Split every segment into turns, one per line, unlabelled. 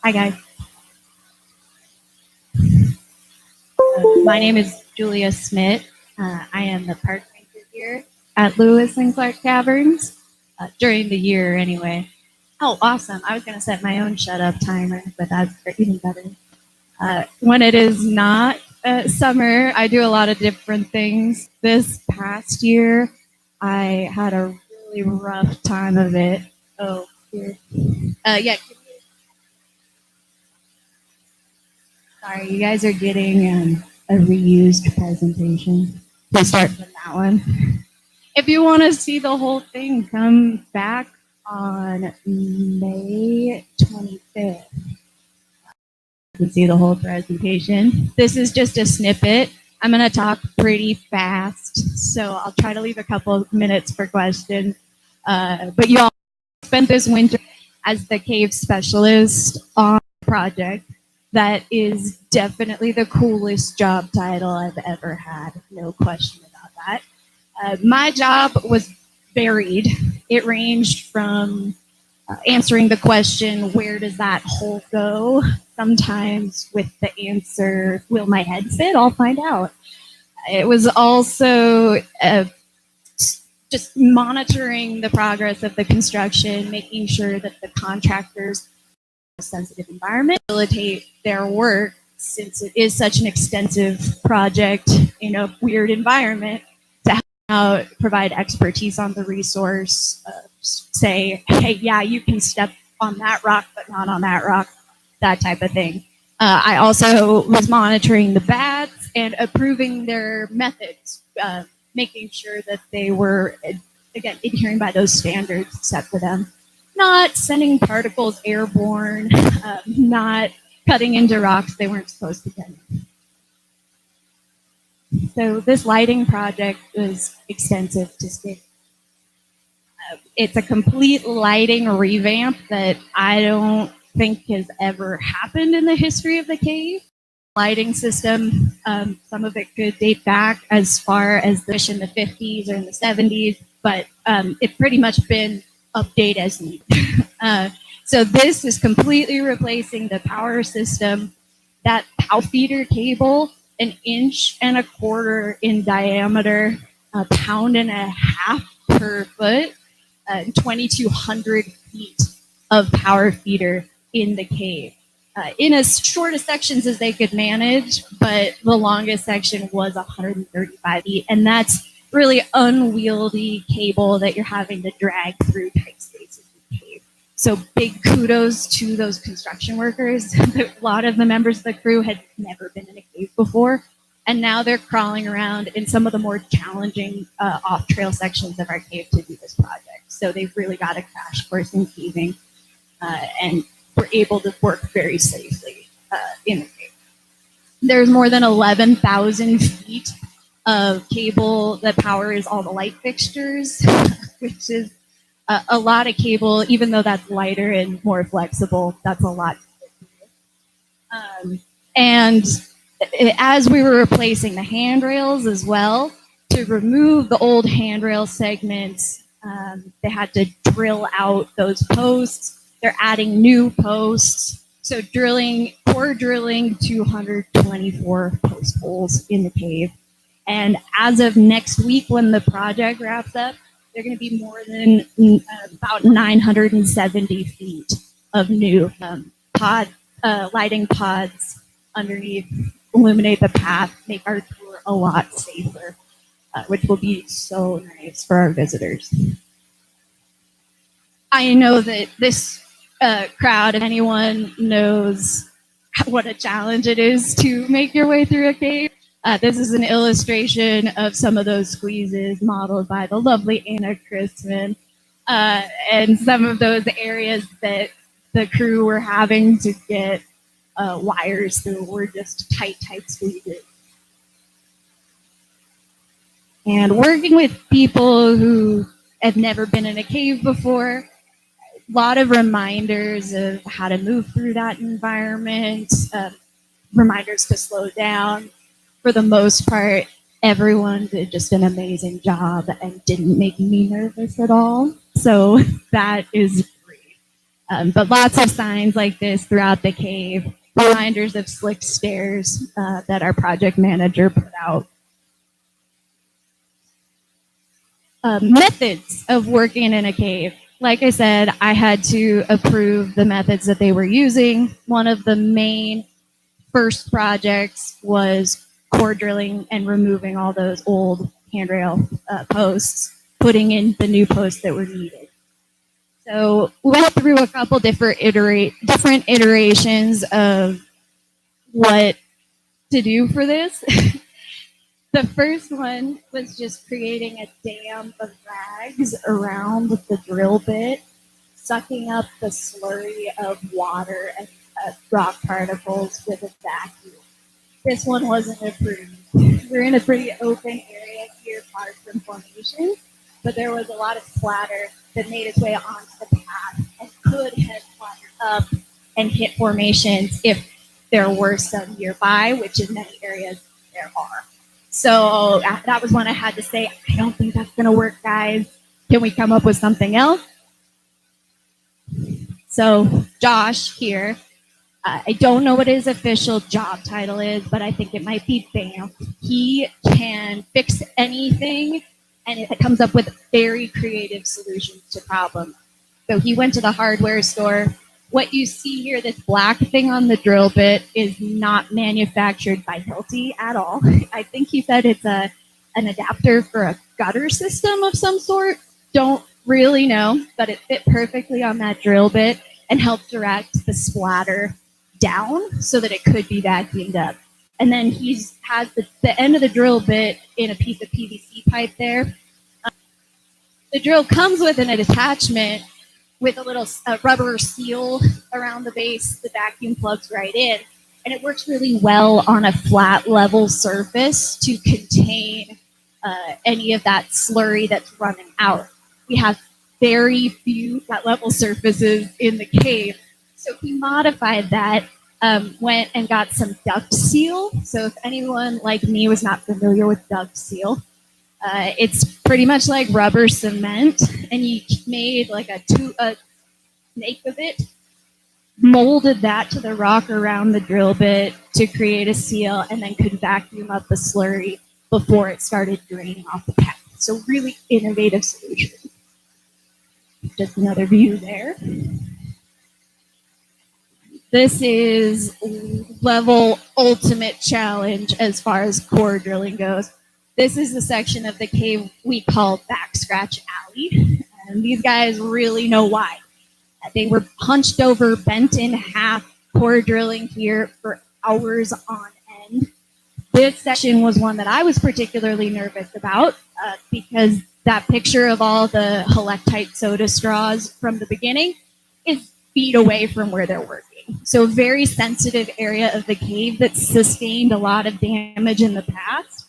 Hi, guys. My name is Julia Smit. I am the park ranger here at Lewis and Clark Caverns during the year, anyway. Oh, awesome. I was going to set my own shut up timer, but that's even better. When it is not summer, I do a lot of different things. This past year, I had a really rough time of it. Oh, here. Yeah. Sorry, you guys are getting a reused presentation. We'll start from that one. If you want to see the whole thing, come back on May 25th. You can see the whole presentation. This is just a snippet. I'm going to talk pretty fast, so I'll try to leave a couple of minutes for questions. But you all spent this winter as the cave specialist on the project. That is definitely the coolest job title I've ever had. No question about that. My job was varied. It ranged from answering the question, where does that hole go? Sometimes with the answer, will my head fit? I'll find out. It was also just monitoring the progress of the construction, making sure that the contractors sensitive environment, facilitate their work since it is such an extensive project in a weird environment to provide expertise on the resource, say, hey, yeah, you can step on that rock, but not on that rock, that type of thing. I also was monitoring the bats and approving their methods, making sure that they were, again, adhering by those standards set for them. Not sending particles airborne, not cutting into rocks they weren't supposed to get in. So this lighting project was extensive to state. It's a complete lighting revamp that I don't think has ever happened in the history of the cave. Lighting system, some of it could date back as far as the in the 50s or in the 70s, but it's pretty much been update as needed. So this is completely replacing the power system. That POW feeder cable, 1.25 inches in diameter, 1.5 pounds per foot, 2,200 feet of power feeder in the cave. In as short as sections as they could manage, but the longest section was 135 feet, and that's really unwieldy cable that you're having to drag through tight spaces in the cave. So big kudos to those construction workers. A lot of the members of the crew had never been in a cave before, and now they're crawling around in some of the more challenging off-trail sections of our cave to do this project. So they've really got a crash course in caving, and were able to work very safely in the cave. There's more than 11,000 feet of cable that powers all the light fixtures, which is a lot of cable. Even though that's lighter and more flexible, that's a lot. And as we were replacing the handrails as well, to remove the old handrail segments, they had to drill out those posts. They're adding new posts. So core drilling 224 post holes in the cave. And as of next week, when the project wraps up, they're going to be more than about 970 feet of new lighting pods underneath, illuminate the path, make our tour a lot safer, which will be so nice for our visitors. I know that this crowd, if anyone knows what a challenge it is to make your way through a cave, this is an illustration of some of those squeezes modeled by the lovely Anna Christman, and some of those areas that the crew were having to get wires through were just tight squeezes. And working with people who have never been in a cave before, a lot of reminders of how to move through that environment, reminders to slow down. For the most part, everyone did just an amazing job and didn't make me nervous at all. So that is great. But lots of signs like this throughout the cave, reminders of slick stairs that our project manager put out. Methods of working in a cave. Like I said, I had to approve the methods that they were using. One of the main first projects was core drilling and removing all those old handrail posts, putting in the new posts that were needed. So we went through a couple different iterations of what to do for this. The first one was just creating a dam of rags around the drill bit, sucking up the slurry of water and rock particles with a vacuum. This one wasn't approved. We're in a pretty open area here, far from formation, but there was a lot of splatter that made its way onto the path and could have splattered up and hit formations if there were some nearby, which in many areas there are. So that was when I had to say, I don't think that's going to work, guys. Can we come up with something else? So Josh here, I don't know what his official job title is, but I think it might be BAMF. He can fix anything, and it comes up with very creative solutions to problems. So he went to the hardware store. What you see here, this black thing on the drill bit, is not manufactured by Hilti at all. I think he said it's an adapter for a gutter system of some sort. Don't really know, but it fit perfectly on that drill bit and helped direct the splatter down so that it could be vacuumed up. And then he has the end of the drill bit in a piece of PVC pipe there. The drill comes with an attachment with a little rubber seal around the base. The vacuum plugs right in, and it works really well on a flat level surface to contain any of that slurry that's running out. We have very few flat level surfaces in the cave, so he modified that, went and got some duct seal. So if anyone like me was not familiar with duct seal, it's pretty much like rubber cement, and he made like a snake of it, molded that to the rock around the drill bit to create a seal, and then could vacuum up the slurry before it started draining off the path. So really innovative solution. Just another view there. This is level ultimate challenge as far as core drilling goes. This is the section of the cave we call Back Scratch Alley, and these guys really know why. They were hunched over, bent in half, core drilling here for hours on end. This section was one that I was particularly nervous about because that picture of all the helictite soda straws from the beginning is feet away from where they're working. So a very sensitive area of the cave that sustained a lot of damage in the past,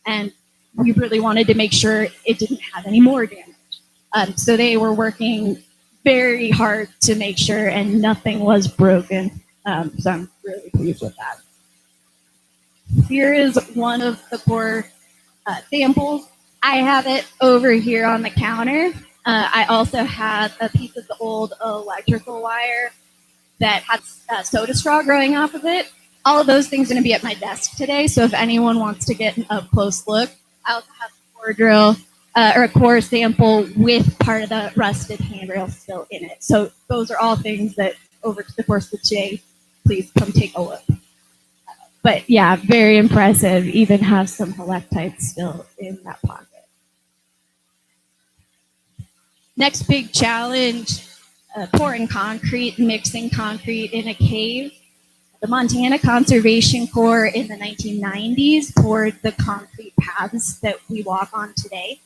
and we really wanted to make sure it didn't have any more damage. So they were working very hard to make sure, and nothing was broken. So I'm really pleased with that. Here is one of the core samples. I have it over here on the counter. I also have a piece of the old electrical wire that has soda straw growing off of it. All of those things are going to be at my desk today, so if anyone wants to get an up-close look, I also have a core drill or a core sample with part of the rusted handrail still in it. So those are all things that over the course of the day, please come take a look. But yeah, very impressive. Even have some helictite still in that pocket. Next big challenge, pouring concrete, mixing concrete in a cave. The Montana Conservation Corps in the 1990s poured the concrete paths that we walk on today.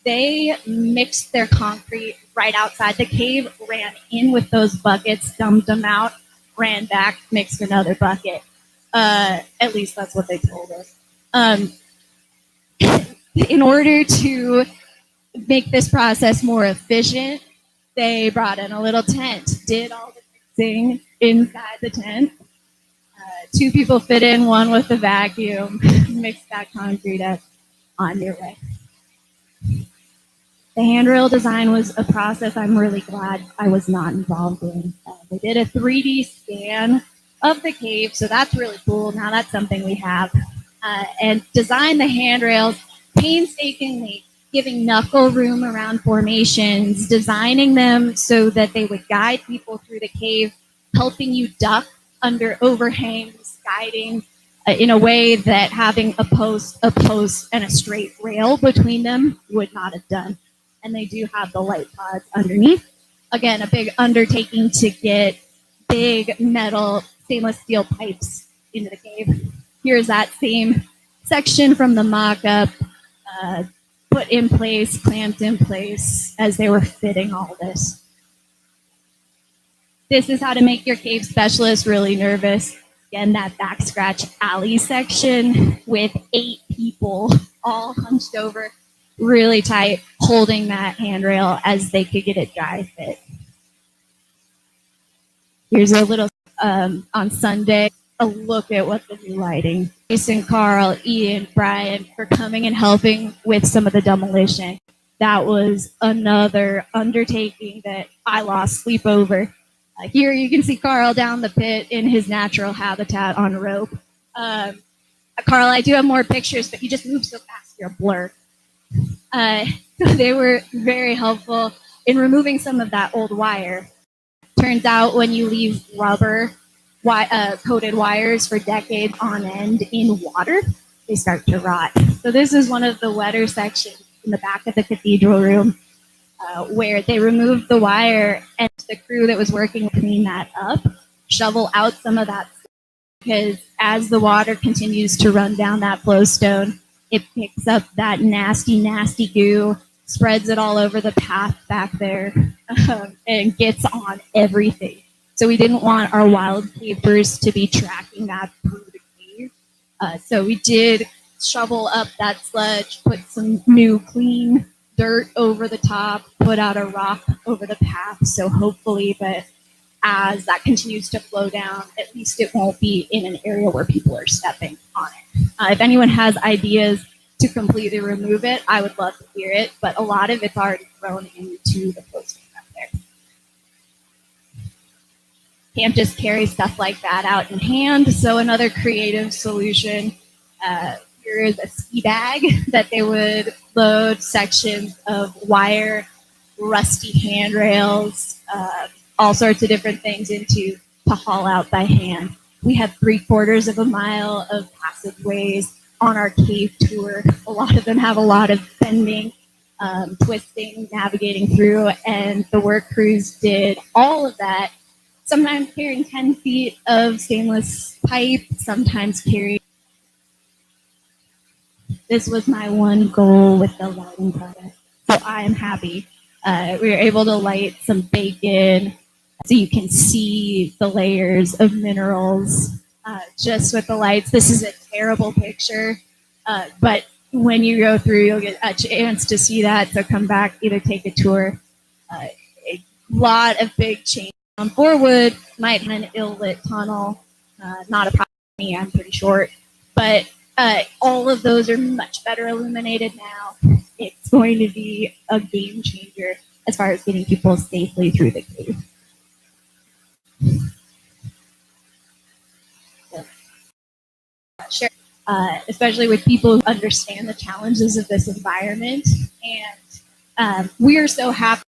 They mixed their concrete right outside the cave, ran in with those buckets, dumped them out, ran back, mixed another bucket. At least that's what they told us. In order to make this process more efficient, they brought in a little tent, did all the mixing inside the tent. Two people fit in, one with the vacuum, mixed that concrete up on your way. The handrail design was a process I'm really glad I was not involved in. They did a 3D scan of the cave, so that's really cool. Now that's something we have. And designed the handrails painstakingly, giving knuckle room around formations, designing them so that they would guide people through the cave, helping you duck under overhangs, guiding in a way that having a post, and a straight rail between them would not have done. And they do have the light pods underneath. Again, a big undertaking to get big metal stainless steel pipes into the cave. Here's that same section from the mock-up, put in place, clamped in place as they were fitting all this. This is how to make your cave specialist really nervous. Again, that back scratch alley section with 8 people all hunched over, really tight, holding that handrail as they could get it dry fit. Here's a little on Sunday, a look at what the new lighting. Jason, Carl, Ian, Brian for coming and helping with some of the demolition. That was another undertaking that I lost sleep over. Here you can see Carl down the pit in his natural habitat on a rope. Carl, I do have more pictures, but you just move so fast, you're a blur. They were very helpful in removing some of that old wire. Turns out when you leave rubber coated wires for decades on end in water, they start to rot. So this is one of the wetter sections in the back of the cathedral room where they removed the wire, and the crew that was working to clean that up shovel out some of that stuff, because as the water continues to run down that flowstone, it picks up that nasty, nasty goo, spreads it all over the path back there, and gets on everything. So we didn't want our wild capers to be tracking that through the cave. So we did shovel up that sludge, put some new clean dirt over the top, put out a rock over the path. So hopefully that as that continues to flow down, at least it won't be in an area where people are stepping on it. If anyone has ideas to completely remove it, I would love to hear it, but a lot of it's already thrown into the posting up there. Can't just carry stuff like that out in hand, so another creative solution, here is a ski bag that they would load sections of wire, rusty handrails, all sorts of different things into to haul out by hand. We have 3/4 of a mile of passageways on our cave tour. A lot of them have a lot of bending, twisting, navigating through, and the work crews did all of that, sometimes carrying 10 feet of stainless pipe, sometimes carrying. This was my one goal with the lighting project, so I am happy. We were able to light some bacon, so you can see the layers of minerals just with the lights. This is a terrible picture, but when you go through, you'll get a chance to see that. So come back, either take a tour. A lot of big change. Forwood might have an ill-lit tunnel, not a problem for me, I'm pretty short, but all of those are much better illuminated now. It's going to be a game changer as far as getting people safely through the cave. Sure. Especially with people who understand the challenges of this environment. And we are so happy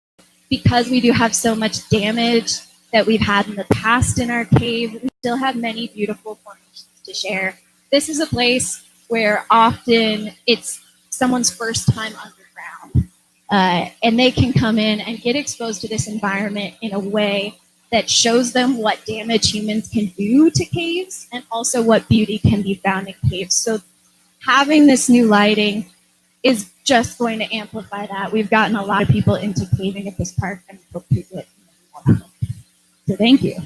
because we do have so much damage that we've had in the past in our cave. We still have many beautiful formations to share. This is a place where often it's someone's first time underground. And they can come in and get exposed to this environment in a way that shows them what damage humans can do to caves and also what beauty can be found in caves. So having this new lighting is just going to amplify that. We've gotten a lot of people into caving at this park and hope to get more. So thank you.